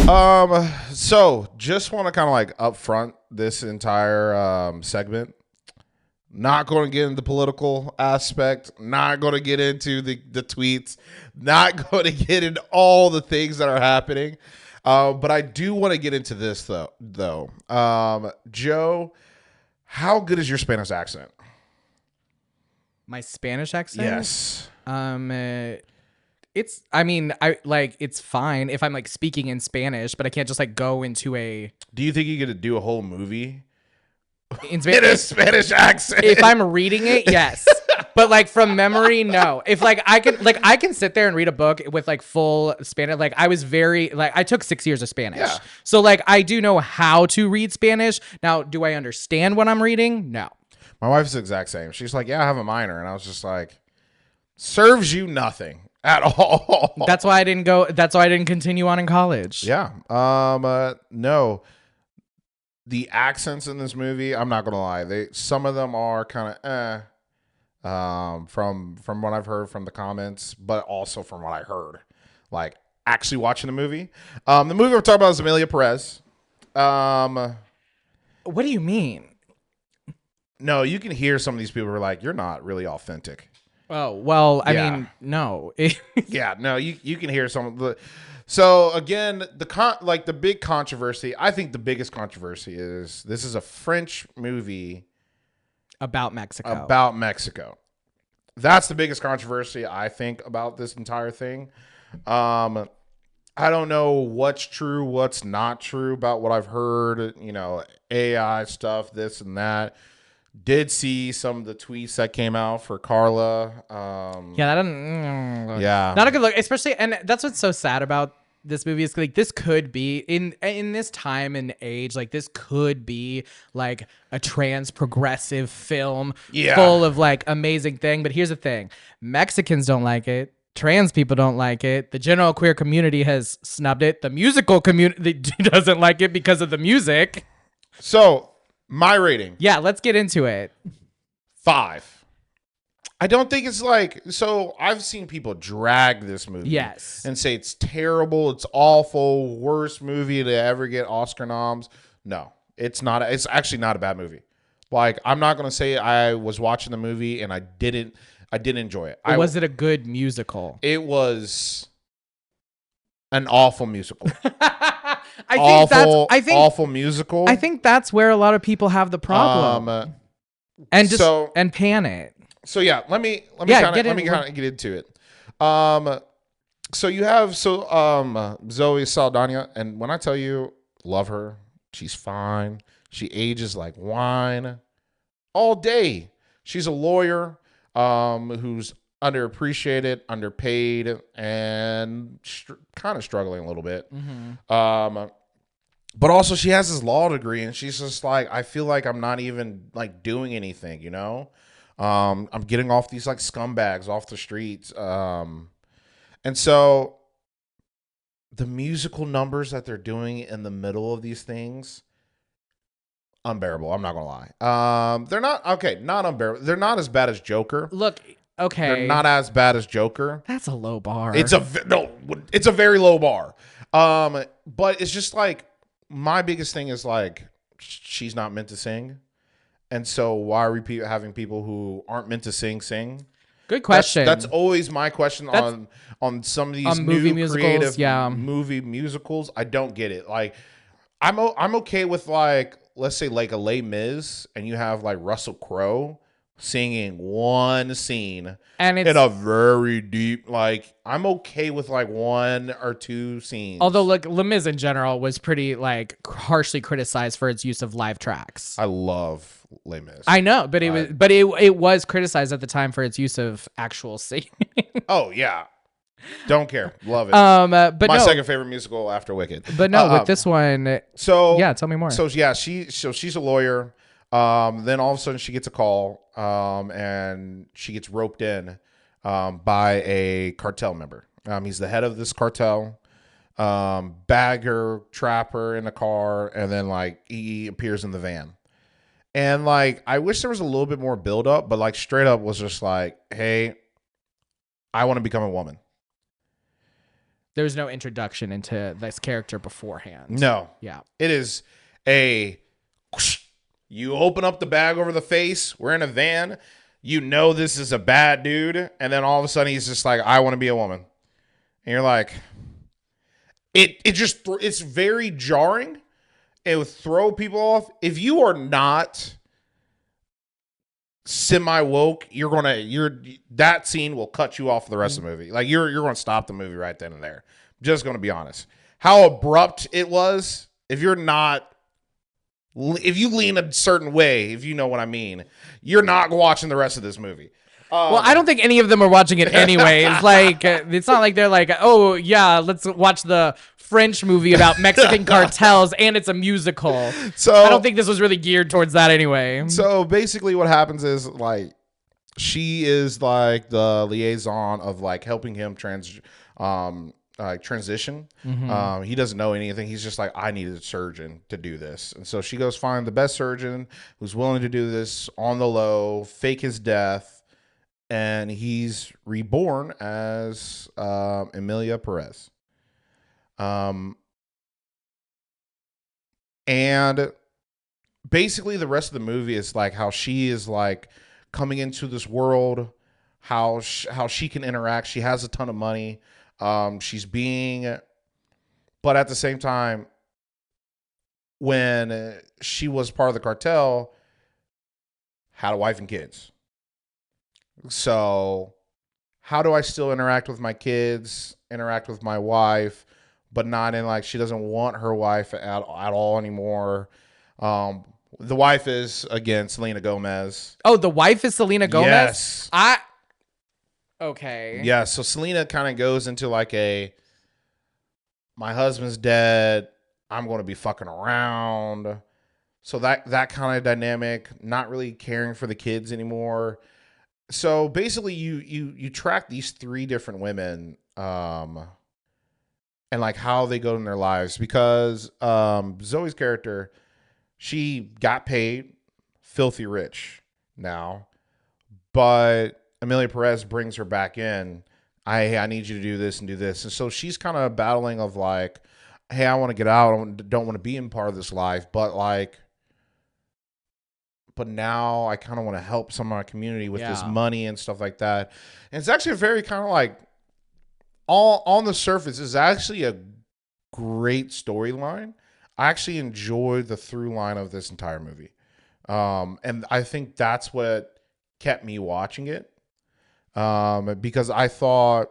So just want to kind of like upfront this entire segment. Not going to get into the political aspect. Not going to get into the tweets. Not going to get into all the things that are happening. But I do want to get into this though. Joe, how good is your Spanish accent? My Spanish accent? Yes. It's it's fine if I'm like speaking in Spanish, but I can't just like go into a Do you think you get to do a whole movie in in a Spanish. Spanish accent? If I'm reading it, yes. But like from memory, no. If like I can sit there and read a book with like full Spanish. Like I took 6 years of Spanish. Yeah. So like I do know how to read Spanish. Now, do I understand what I'm reading? No. My wife's the exact same. She's like, yeah, I have a minor. And I was just like, serves you nothing at all. That's why I didn't continue on in college. Yeah. No. The accents in this movie, I'm not gonna lie. Some of them are kind of from what I've heard from the comments, but also from what I heard. Like actually watching the movie. The movie we're talking about is Emilia Perez. What do you mean? No, you can hear some of these people who are like, you're not really authentic. Oh, well, I Yeah. mean, no. Yeah, no, you can hear some of the. So again, the big controversy. I think the biggest controversy is this is a French movie About Mexico. about Mexico. That's the biggest controversy I think about this entire thing. I don't know what's true, what's not true about what I've heard. You know, AI stuff, this and that. Did see some of the tweets that came out for Carla. Yeah, that doesn't. Yeah. Not a good look, especially, and that's what's so sad about this movie is like this could be in this time and age, like this could be like a trans progressive film Yeah. full of like amazing thing. But here's the thing: Mexicans don't like it. Trans people don't like it. The general queer community has snubbed it. The musical community doesn't like it because of the music. So my rating. Yeah, let's get into it. 5. I don't think it's like, so I've seen people drag this movie. Yes. And say it's terrible, it's awful, worst movie to ever get Oscar noms. No, it's not. It's actually not a bad movie. Like, I'm not going to say I was watching the movie and I didn't enjoy it. Was it a good musical? It was an awful musical. Awful musical. I think that's where a lot of people have the problem. And pan it. So yeah, let me kind of get into it. So you have Zoe Saldana, and when I tell you, love her, she's fine. She ages like wine all day. She's a lawyer who's underappreciated, underpaid, and kind of struggling a little bit. Mm-hmm. But also she has this law degree, and she's just like, I feel like I'm not even like doing anything, you know? I'm getting off these like scumbags off the streets. And so the musical numbers that they're doing in the middle of these things, unbearable. I'm not gonna lie. They're not unbearable. They're not as bad as Joker. Look, okay. They're not as bad as Joker. That's a low bar. It's a very low bar. But it's just like, my biggest thing is like, she's not meant to sing. And so why are we having people who aren't meant to sing? Good question. That's always my question on some of these movie new musicals, creative yeah. movie musicals. I don't get it. Like, I'm okay with like, let's say like a Les Mis, and you have like Russell Crowe singing one scene and it's in a very deep, like, I'm okay with like 1 or 2 scenes. although like Les Mis in general was pretty like harshly criticized for its use of live tracks. I love Les Mis. I know, but it was criticized at the time for its use of actual singing. Oh yeah, don't care, love it. But my no, second favorite musical after Wicked. But no, with this one, So yeah, tell me more. So yeah, she's a lawyer. Then all of a sudden she gets a call, and she gets roped in by a cartel member. He's the head of this cartel. Bag her, trap her in a car, and then like he appears in the van. And like, I wish there was a little bit more build up, but like straight up was just like, hey, I want to become a woman. There's no introduction into this character beforehand. No. Yeah. It is you open up the bag over the face. We're in a van. You know this is a bad dude. And then all of a sudden he's just like, I want to be a woman. And you're like, it's very jarring. It would throw people off. If you are not semi-woke, that scene will cut you off for the rest of the movie. Like you're going to stop the movie right then and there. Just going to be honest. How abrupt it was. If you lean a certain way, if you know what I mean, you're not watching the rest of this movie. Well, I don't think any of them are watching it anyway. It's like, it's not like they're like, oh yeah, let's watch the French movie about Mexican cartels and it's a musical. So I don't think this was really geared towards that anyway. So basically what happens is like, she is like the liaison of like helping him transition. Mm-hmm. He doesn't know anything. He's just like, I need a surgeon to do this. And so she goes find the best surgeon who's willing to do this on the low, fake his death. And he's reborn as Emilia Perez. And basically the rest of the movie is like how she is like coming into this world, how she can interact. She has a ton of money. But at the same time, when she was part of the cartel, had a wife and kids. So how do I still interact with my kids, interact with my wife, but not in like, she doesn't want her wife at all anymore. The wife is, again, Selena Gomez. Oh, the wife is Selena Gomez? Yes. Okay. Yeah, so Selena kind of goes into like my husband's dead, I'm going to be fucking around. So that kind of dynamic, not really caring for the kids anymore. So basically you track these three different women and like how they go in their lives, because Zoe's character, she got paid filthy rich now, but Emilia Perez brings her back in. I need you to do this and do this. And so she's kind of battling of like, hey, I want to get out. I don't want to be in part of this life, but now I kind of want to help some of my community with this money and stuff like that. And it's actually a very kind of like, all on the surface is actually a great storyline. I actually enjoyed the through line of this entire movie. And I think that's what kept me watching it. Because I thought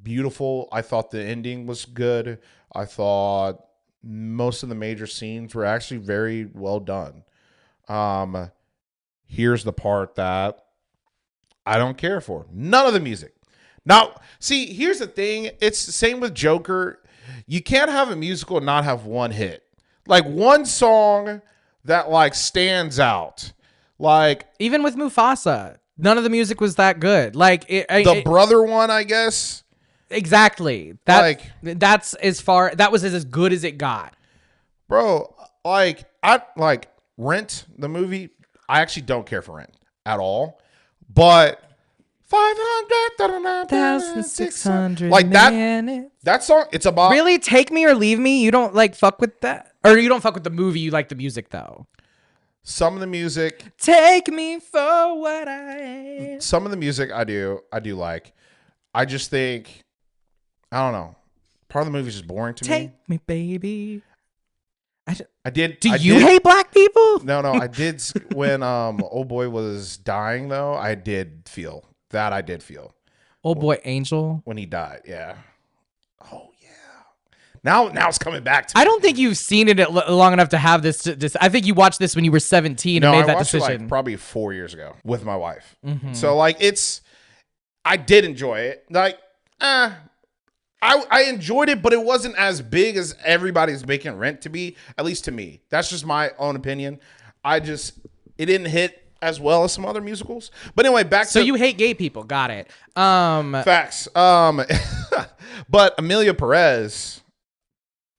beautiful. I thought the ending was good. I thought most of the major scenes were actually very well done. Here's the part that I don't care for. None of the music. Now, see, here's the thing. It's the same with Joker. You can't have a musical and not have one hit. Like one song that like stands out. Like even with Mufasa, none of the music was that good. Like the brother one, I guess. Exactly. That was as good as it got. Bro, like I like Rent, the movie. I actually don't care for Rent at all. But 500,600 like that song, it's about really Take Me or Leave Me. You don't like fuck with that, or you don't fuck with the movie. You like the music though. Some of the music, take me for what I am. Some of the music I do like. I just think, I don't know. Part of the movie is just boring to me. Take me, baby. Do you hate black people? No, I did. When old boy was dying, though, I did feel. Old boy Angel? When he died, yeah. Oh, yeah. Now it's coming back to me. I don't think you've seen it long enough to have this. I think you watched this when you were 17 and made that decision. I watched it like probably 4 years ago with my wife. Mm-hmm. So, like, I did enjoy it. Like, I enjoyed it, but it wasn't as big as everybody's making Rent to be, at least to me. That's just my own opinion. It didn't hit as well as some other musicals. But anyway, So you hate gay people. Got it. Facts. But Emilia Perez,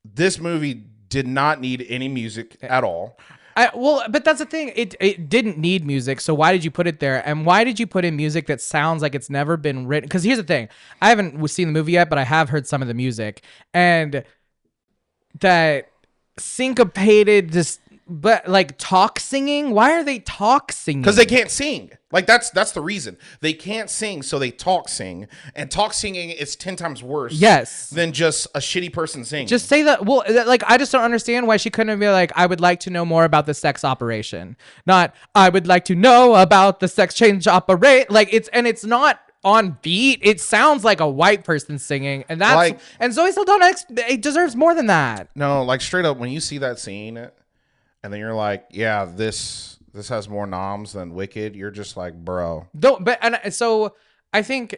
this movie did not need any music at all. But that's the thing. It didn't need music, so why did you put it there? And why did you put in music that sounds like it's never been written? Because here's the thing: I haven't seen the movie yet, but I have heard some of the music, and that syncopated, just but like talk singing. Why are they talk singing? Because they can't sing. Like that's the reason they can't sing, so they talk sing, and talk singing is 10 times worse. Yes. Than just a shitty person singing. Just say that. Well, like I just don't understand why she couldn't be like, I would like to know more about the sex operation, not I would like to know about the sex change operate. Like it's not on beat. It sounds like a white person singing, and that's like, and Zoe Saldana it deserves more than that. No, like straight up, when you see that scene, and then you're like, yeah, this has more noms than Wicked. You're just like, bro. So I think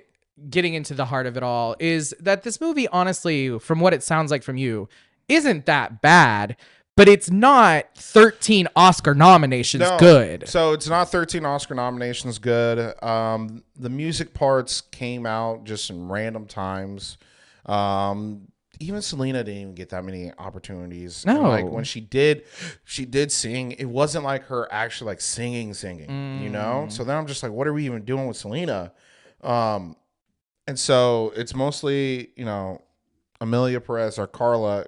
getting into the heart of it all is that this movie, honestly, from what it sounds like from you, isn't that bad. But it's not 13 Oscar nominations good. So it's not 13 Oscar nominations good. The music parts came out just in random times. Even Selena didn't even get that many opportunities. No. And like when she did sing. It wasn't like her actually like singing, you know? So then I'm just like, what are we even doing with Selena? And so it's mostly, you know, Amelia Perez or Carla.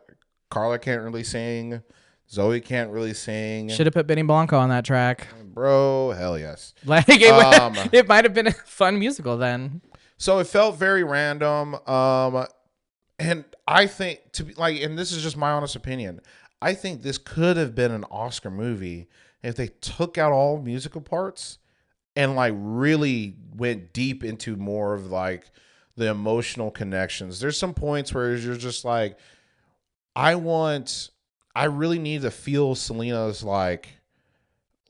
Carla can't really sing. Zoe can't really sing. Should have put Benny Blanco on that track. Bro, hell yes. Like it might have been a fun musical then. So it felt very random. And I think to be like, and this is just my honest opinion, I think this could have been an Oscar movie if they took out all musical parts and like really went deep into more of like the emotional connections. There's some points where you're just like, I really need to feel Selena's like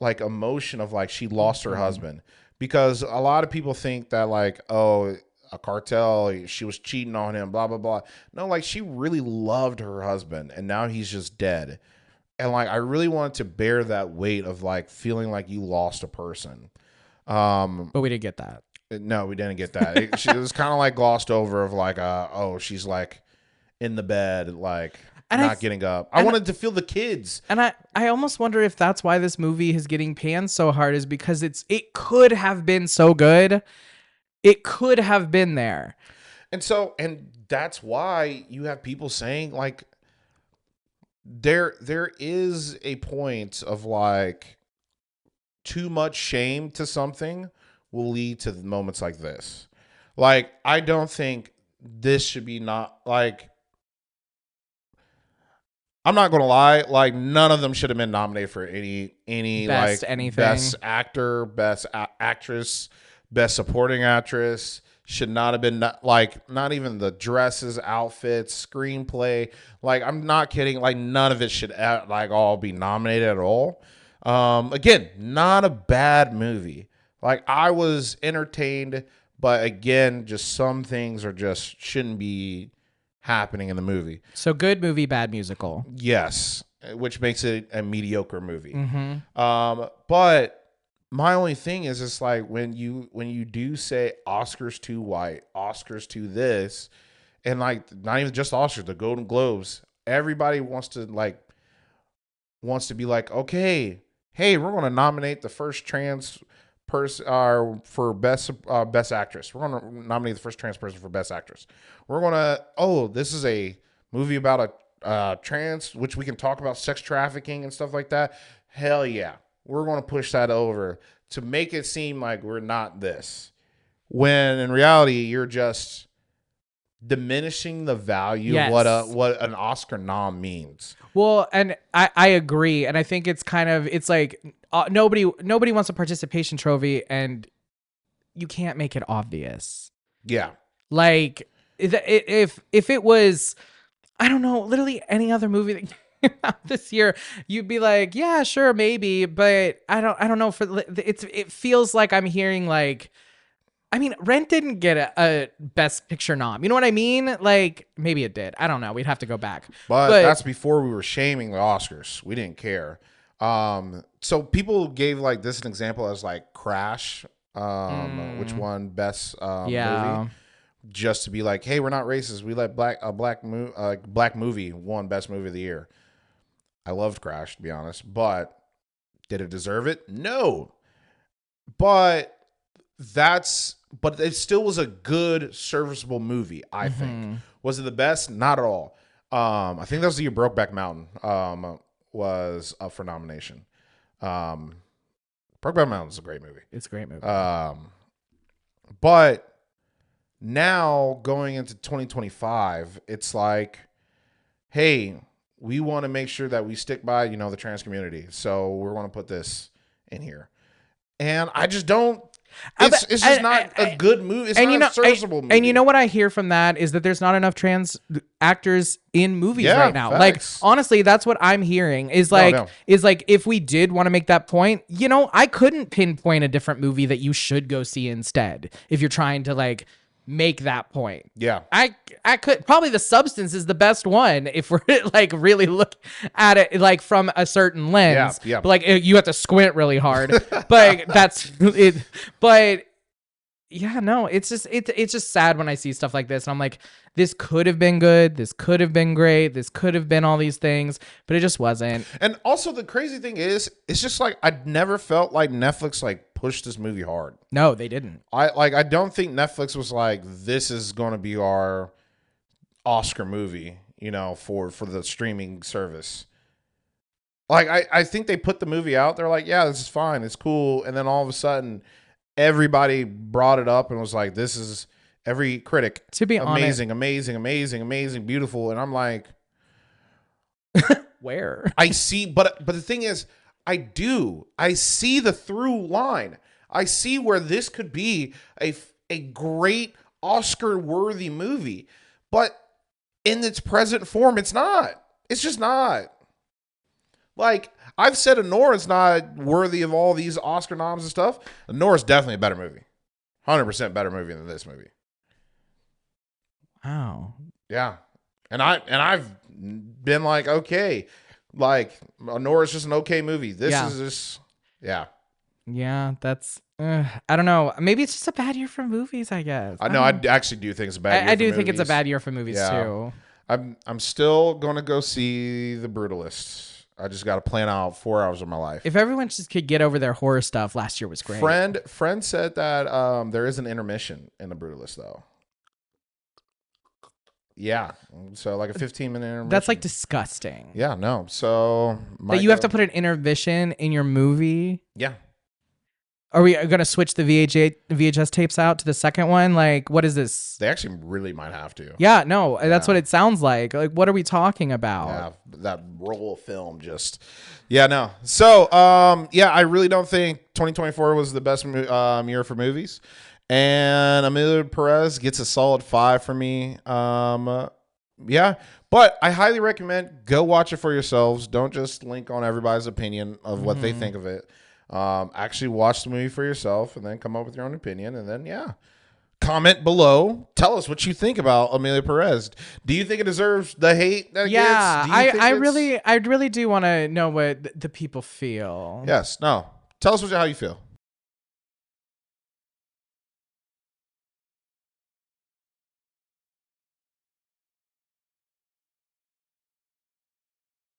emotion of like she lost her husband, because a lot of people think that like, oh, a cartel, she was cheating on him, blah, blah, blah. No, like she really loved her husband and now he's just dead. And like, I really wanted to bear that weight of like feeling like you lost a person. But we didn't get that. No, we didn't get that. It was kind of like glossed over of like, oh, she's like in the bed, like not getting up. I wanted to feel the kids. And I almost wonder if that's why this movie is getting panned so hard, is because it could have been so good. It could have been there. And that's why you have people saying like there is a point of like too much shame to something will lead to moments like this. Like, I don't think this should be not like, I'm not gonna lie, like none of them should have been nominated for any best like anything. Best actor, best actress, best supporting actress. Should not have been not even the dresses, outfits, screenplay. Like, I'm not kidding. Like, none of it should like all be nominated at all. Again, not a bad movie. Like, I was entertained, but again, just some things are just shouldn't be happening in the movie. So good movie, bad musical. Yes, which makes it a mediocre movie. Mm-hmm. But my only thing is, it's like when you do say Oscars too white, Oscars to this, and like not even just Oscars, the Golden Globes, everybody wants to be like, okay, hey, we're going to nominate the first trans person for best actress. We're going to nominate the first trans person for best actress. We're going to, this is a movie about a trans, which we can talk about sex trafficking and stuff like that. Hell yeah. We're going to push that over to make it seem like we're not this. When in reality, you're just diminishing the value of what an Oscar nom means. Well, and I agree. And I think it's like nobody wants a participation trophy, and you can't make it obvious. Yeah. Like if it was, I don't know, literally any other movie that came out this year, you'd be like, yeah, sure, maybe, but I don't know. It feels like I'm hearing like, I mean, Rent didn't get a Best Picture nom. You know what I mean? Like, maybe it did. I don't know. We'd have to go back. But that's before we were shaming the Oscars. We didn't care. So people gave like this an example as like Crash, which won best movie. Just to be like, hey, we're not racist. We let black movie won best movie of the year. I loved Crash, to be honest, but Did it deserve it? No. But it still was a good, serviceable movie, I think. Was it the best? Not at all. I think that was the year Brokeback Mountain was up for nomination. Brokeback Mountain is a great movie. It's a great movie. But now going into 2025, it's like, hey, we want to make sure that we stick by, the trans community. So we're going to put this in here. And I just don't. It's just not a good movie. It's not a serviceable movie. And you know what I hear from that is that there's not enough trans actors in movies right now. Facts. Like, honestly, that's what I'm hearing is like, if we did want to make that point, I couldn't pinpoint a different movie that you should go see instead if you're trying to like make that point. Yeah. I could probably The Substance is the best one if we're like really look at it like from a certain lens. Yeah. But like you have to squint really hard. But that's it. But yeah, no, it's just sad when I see stuff like this and I'm like, this could have been good, this could have been great, this could have been all these things, but it just wasn't. And also the crazy thing is, it's just like I'd never felt like Netflix like pushed this movie hard. No, they didn't. I don't think Netflix was like, this is going to be our Oscar movie, for the streaming service. Like I think they put the movie out. They're like, yeah, this is fine, it's cool, and then all of a sudden, everybody brought it up and was like, this is every critic. To be amazing, honest, amazing, beautiful. And I'm like, where? I see, but the thing is, I see the through line. I see where this could be a great Oscar-worthy movie. But in its present form, it's not. It's just not. Like, I've said Anora's not worthy of all these Oscar noms and stuff. Anora's definitely a better movie. 100% better movie than this movie. Wow. Yeah. And I've been like, okay, like Anora's just an okay movie. This is just, yeah. Yeah, that's, I don't know. Maybe it's just a bad year for movies, I guess. I know. I actually do think it's a bad year for movies. I do think it's a bad year for movies, too. I'm still going to go see The Brutalist. I just got to plan out 4 hours of my life. If everyone just could get over their horror stuff, last year was great. Friend said that there is an intermission in The Brutalist, though. Yeah. So like a 15-minute intermission. That's like disgusting. Yeah, no. So that you have to put an intermission in your movie? Yeah. Are we going to switch the VHS tapes out to the second one? Like, what is this? They actually really might have to. Yeah, no, that's what it sounds like. Like, what are we talking about? Yeah, that roll of film just... Yeah, no. So, I really don't think 2024 was the best year for movies. And Emilia Perez gets a solid 5 for me. Yeah, but I highly recommend go watch it for yourselves. Don't just link on everybody's opinion of what they think of it. Actually watch the movie for yourself and then come up with your own opinion. And then, comment below. Tell us what you think about Emilia Perez. Do you think it deserves the hate that it gets? I really do want to know what the people feel. Yes. No. Tell us how you feel.